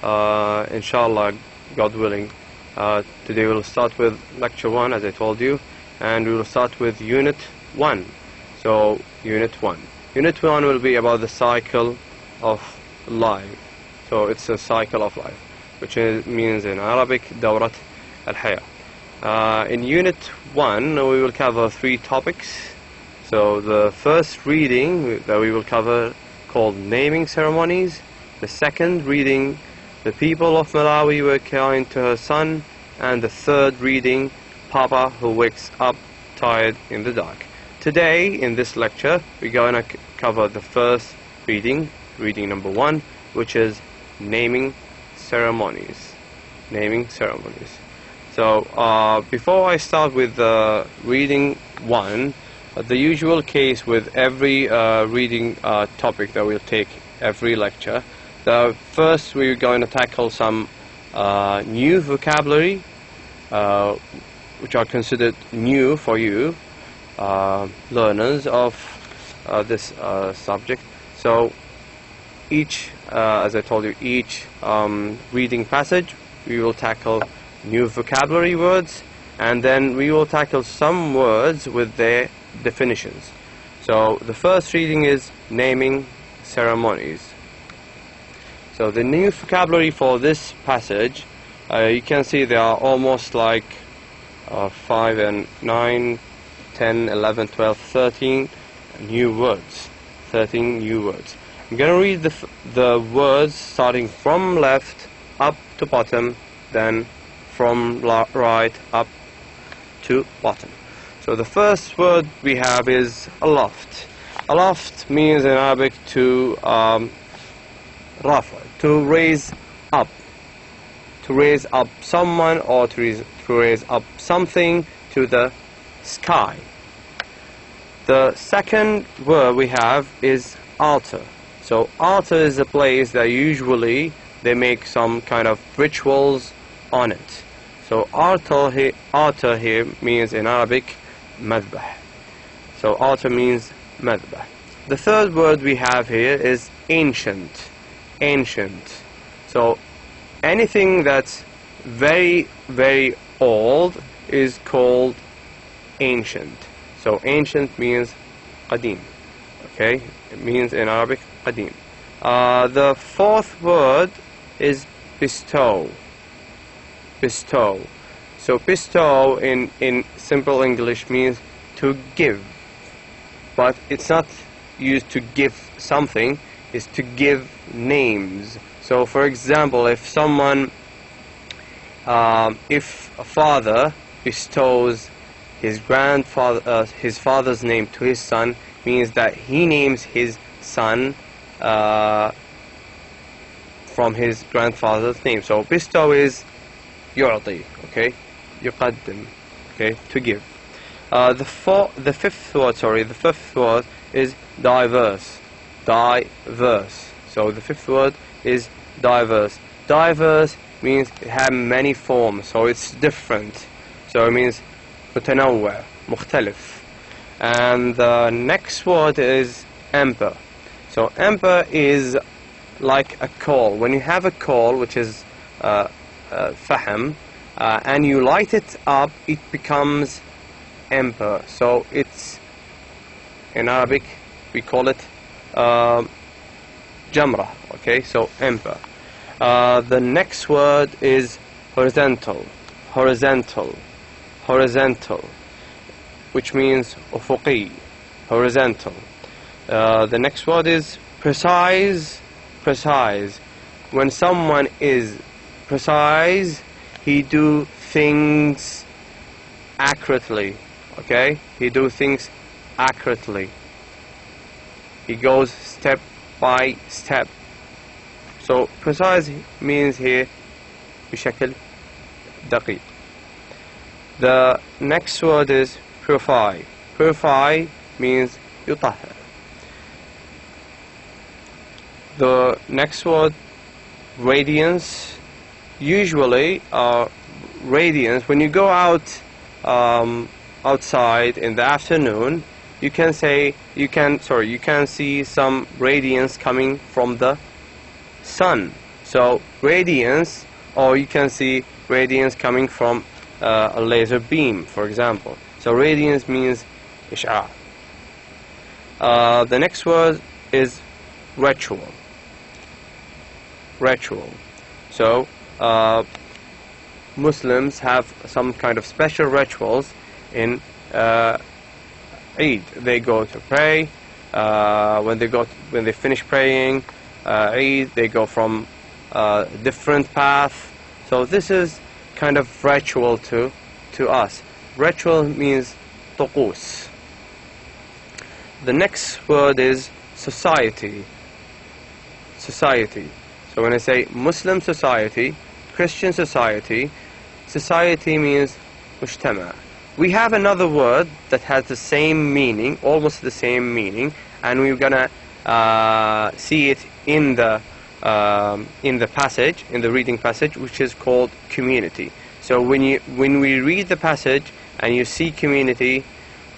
inshallah, God willing. Today we'll start with lecture 1, as I told you, and we will start with unit 1. So unit 1 will be about the cycle of life. So it's a cycle of life, which means in Arabic dawrat al-haya. In unit 1 we will cover 3 topics. So the first reading that we will cover called naming ceremonies. The second reading, the people of Malawi were kind to her son. And the third reading, Papa who wakes up tired in the dark. Today in this lecture we're going to cover the first reading number 1, which is naming ceremonies. So before I start with reading 1, the usual case with every reading topic that we'll take every lecture, first we're going to tackle some new vocabulary which are considered new for you learners of this subject. So each, as I told you, each reading passage we will tackle new vocabulary words, and then we will tackle some words with their definitions. So the first reading is naming ceremonies. So the new vocabulary for this passage, you can see there are almost like 5 and 9, 10, 11, 12, 13 new words. 13 new words. I'm going to read the words starting from left up to bottom, then from right up to bottom. So the first word we have is aloft. Aloft means in Arabic to rafa, to raise up. To raise up someone or to raise up something to the sky. The second word we have is altar. So altar is a place that usually they make some kind of rituals on it. So altar here means in Arabic madbah. So altar means madbah. The third word we have here is ancient. Ancient. So anything that's very, very old is called ancient. So ancient means qadim. Okay, it means in Arabic qadim. The fourth word is bestow. Bestow. So bestow in simple English means to give, but it's not used to give something, it's to give names. So for example, if someone, if a father bestows his father's name to his son, means that he names his son from his grandfather's name. So bestow is yu'ti, okay, yuqaddim, okay, to give. The fifth word is diverse. Diverse. So the fifth word is diverse. Diverse means it has many forms, so it's different. So it means متنوع, مختلف. And the next word is emper. So emper is like a coal. When you have a coal, which is faham, and you light it up, it becomes emper. So it's, in Arabic we call it jamra. Okay, so emper. The next word is horizontal. Horizontal, which means ufuqi, horizontal. The next word is precise. When someone is precise, he do things accurately. Okay, he do things accurately. He goes step by step. So precise means here بشكل دقيق. The next word is purify. Purify means يطهر. The next word, radiance. Usually radiance, when you go out outside in the afternoon, you can see some radiance coming from the sun. So radiance, or you can see radiance coming from a laser beam, for example. So radiance means ish'ar. The next word is ritual. Ritual. So Muslims have some kind of special rituals in Eid. They go to pray. When they finish praying Eid, they go from different path. So this is kind of ritual to us. Ritual means tuqus. The next word is society. Society. So when I say Muslim society, Christian society, society means mujtama. We have another word that has the same meaning, almost the same meaning, and we're gonna see it in the passage, in the reading passage, which is called community. So when we read the passage and you see community,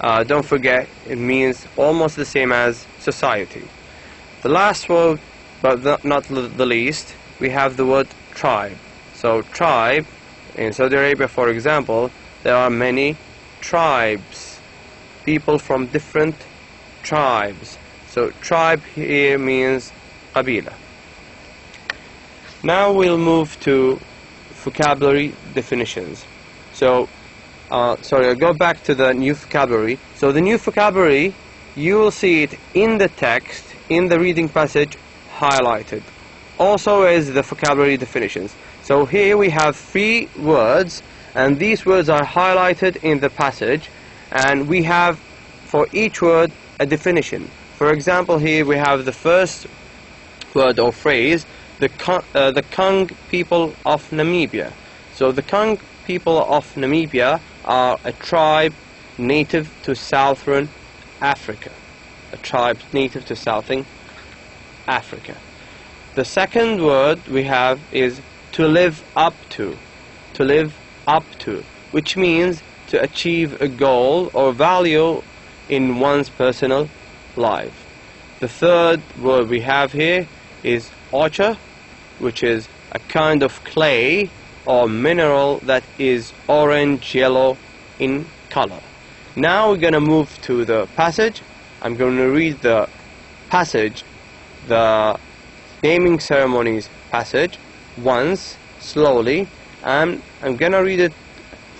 don't forget it means almost the same as society. The last word, but not the least, we have the word tribe. So tribe, in Saudi Arabia for example, there are many tribes, people from different tribes. So tribe here means qabila. Now we'll move to vocabulary definitions. So sorry, I'll go back to the new vocabulary. So the new vocabulary, you will see it in the text, in the reading passage, highlighted. Also is the vocabulary definitions. So here we have 3 words, and these words are highlighted in the passage, and we have for each word a definition. For example, here we have the first word or phrase, the Kang people of Namibia. So the Kang people of Namibia are a tribe native to southern Africa. A tribe native to southern Africa. The second word we have is to live up to. To live up to, which means to achieve a goal or value in one's personal life. The third word we have here is ochre, which is a kind of clay or mineral that is orange yellow in color. Now we're going to move to the passage. I'm going to read the passage, the naming ceremonies passage, once slowly, and I'm going to read it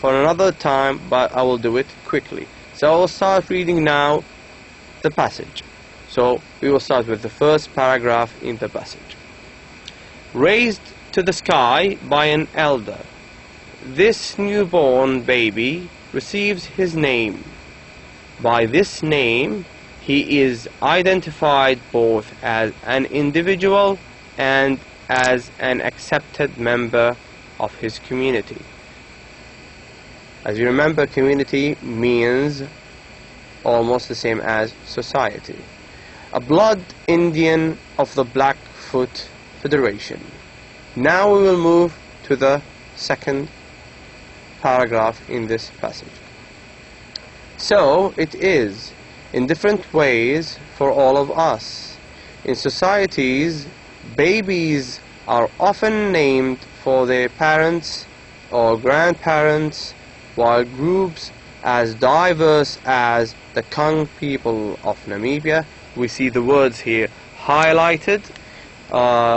for another time, but I will do it quickly. So I will start reading now the passage. So we will start with the first paragraph in the passage. Raised to the sky by an elder, this newborn baby receives his name. By this name, he is identified both as an individual and as an accepted member of his community. As you remember, community means almost the same as society. A blood Indian of the Blackfoot Federation. Now we will move to the second paragraph in this passage. So it is in different ways for all of us. In societies, babies are often named for their parents or grandparents, while groups as diverse as the Kang people of Namibia, we see the words here highlighted,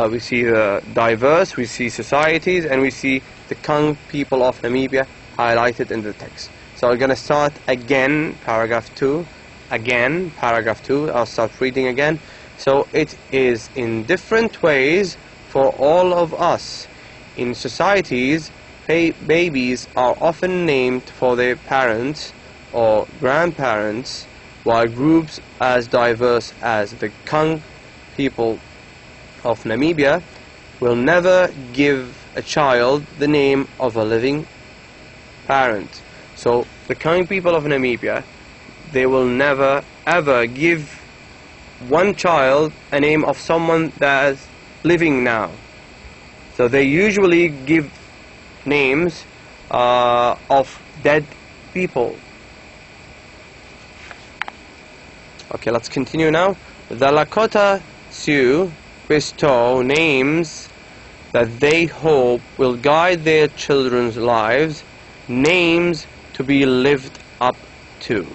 we see the diverse, we see societies, and we see the Kang people of Namibia highlighted in the text. So I'm going to start again, paragraph 2. Again, paragraph 2, I'll start reading again. So it is in different ways for all of us. In societies, babies are often named for their parents or grandparents, while groups as diverse as the Kang people of Namibia will never give a child the name of a living parent. So the Kang people of Namibia, they will never ever give one child a name of someone that is living now. So they usually give names of dead people. Okay, let's continue now. The Lakota Sioux bestow names that they hope will guide their children's lives, names to be lived up to.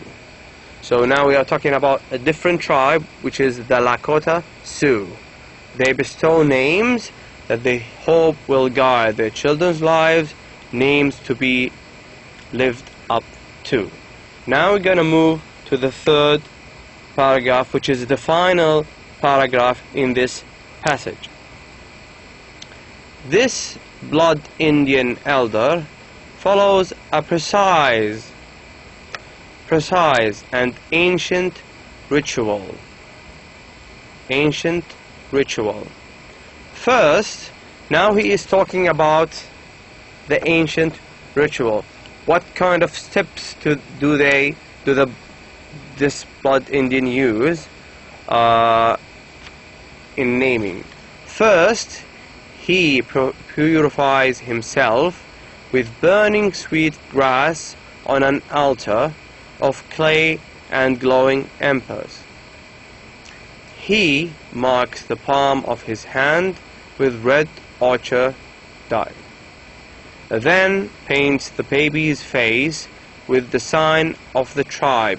So now we are talking about a different tribe, which is the Lakota Sioux. They bestow names that they hope will guide their children's lives, names to be lived up to. Now we're going to move to the third paragraph, which is the final paragraph in this passage. This Blood Indian elder follows a precise and ancient ritual. First, now he is talking about the ancient ritual. What kind of steps do this Blood Indian use in naming? First, he purifies himself with burning sweet grass on an altar of clay and glowing embers. He marks the palm of his hand with red ochre dye. Then paints the baby's face with the sign of the tribe.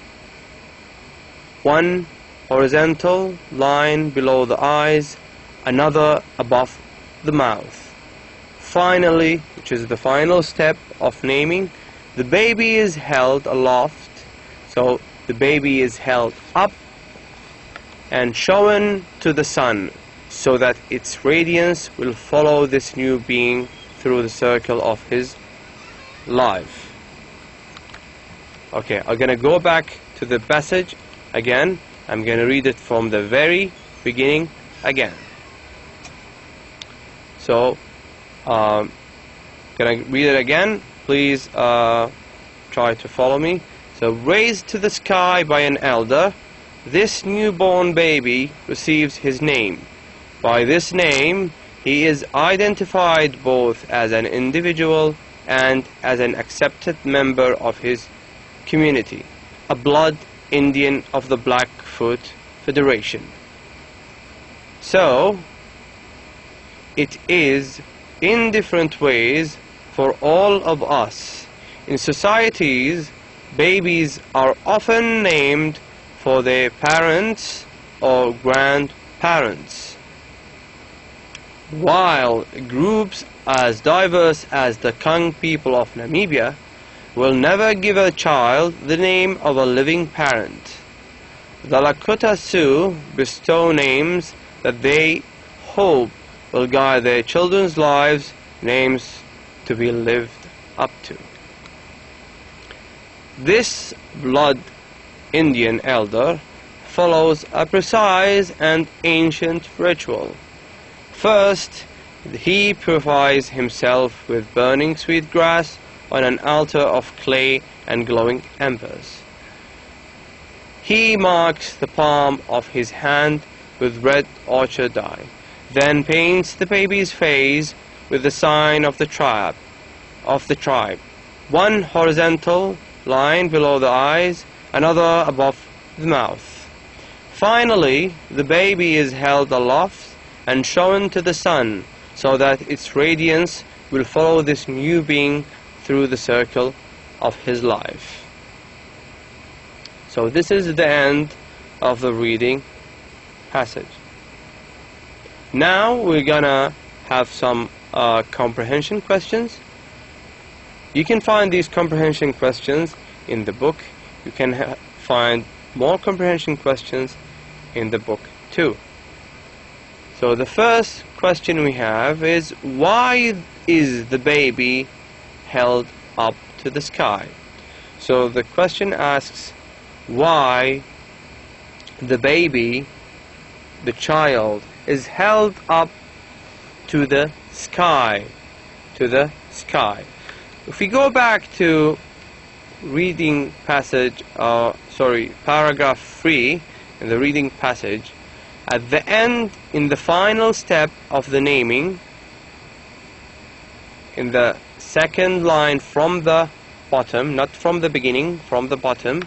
One horizontal line below the eyes, another above the mouth. Finally, which is the final step of naming, the baby is held aloft. So the baby is held up and shown to the sun, so that its radiance will follow this new being through the circle of his life. Okay, I'm going to go back to the passage again. I'm going to read it from the very beginning again. So, going to read it again. Please try to follow me. So, raised to the sky by an elder, this newborn baby receives his name. By this name, he is identified both as an individual and as an accepted member of his community, a Blood Indian of the Blackfoot Federation. So, it is in different ways for all of us. In societies, babies are often named for their parents or grandparents, while groups as diverse as the Kang people of Namibia will never give a child the name of a living parent. The Lakota Sioux bestow names that they hope will guide their children's lives, names to be lived up to. This Blood Indian elder follows a precise and ancient ritual. First, he purifies himself with burning sweet grass on an altar of clay and glowing embers. He marks the palm of his hand with red ochre dye, then paints the baby's face with the sign of the tribe. One horizontal line below the eyes, another above the mouth. Finally, the baby is held aloft and shown to the sun, so that its radiance will follow this new being through the circle of his life. So this is the end of the reading passage. Now we're gonna have some comprehension questions. You can find these comprehension questions in the book. You can find more comprehension questions in the book too. So the first question we have is, why is the baby held up to the sky? So the question asks why the baby, the child, is held up to the sky, If we go back to reading passage, paragraph 3 in the reading passage, at the end, in the final step of the naming, in the second line from the bottom, not from the beginning, from the bottom,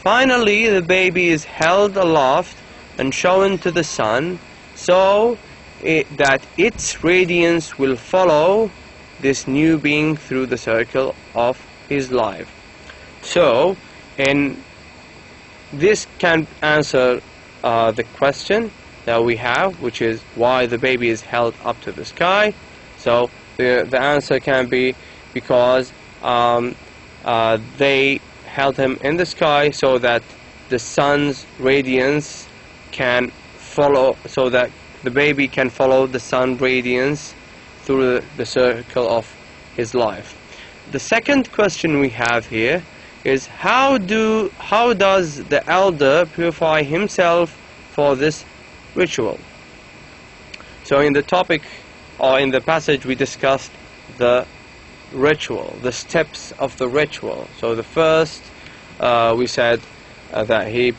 finally the baby is held aloft and shown to the sun, so that its radiance will follow this new being through the circle of his life. So, and this can answer the question that we have, which is why the baby is held up to the sky. So the answer can be because they held him in the sky so that the sun's radiance can follow, so that the baby can follow the sun radiance through the circle of his life. The second question we have here is how does the elder purify himself for this ritual? So in the topic, or in the passage, we discussed the ritual, the steps of the ritual. So the first, we said that he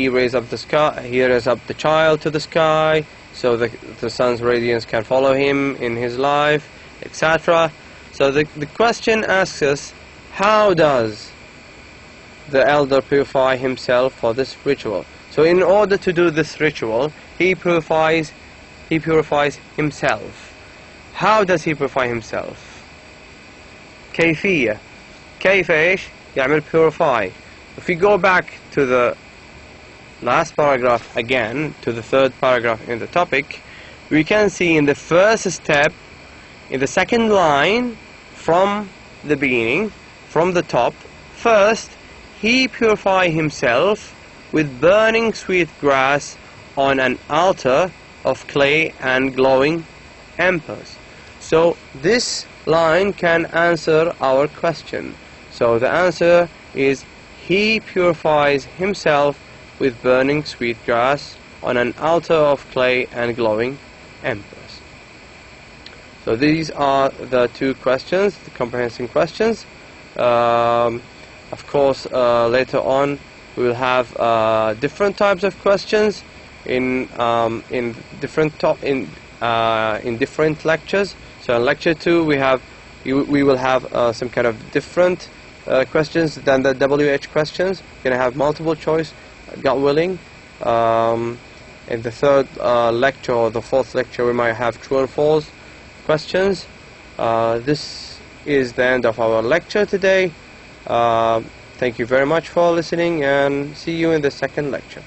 raised up the sky, he raised up the child to the sky, so the sun's radiance can follow him in his life, etc. So the question asks us, how does the elder purify himself for this ritual? So in order to do this ritual, he purifies himself. How does he purify himself? كيفية. كيف إيش يعمل purify. If we go back to the last paragraph again, to the third paragraph in the topic, we can see in the first step, in the second line from the beginning, from the top, first he purify himself with burning sweet grass on an altar of clay and glowing embers. So this line can answer our question. So the answer is he purifies himself with burning sweet grass on an altar of clay and glowing embers. So these are the two questions, the comprehension questions. Of course, later on we will have different types of questions in different lectures. So in lecture 2 we will have some kind of different questions than the WH questions. We're going to have multiple choice, God willing. In the third lecture or the fourth lecture we might have true and false questions. This is the end of our lecture today. Thank you very much for listening, and see you in the second lecture.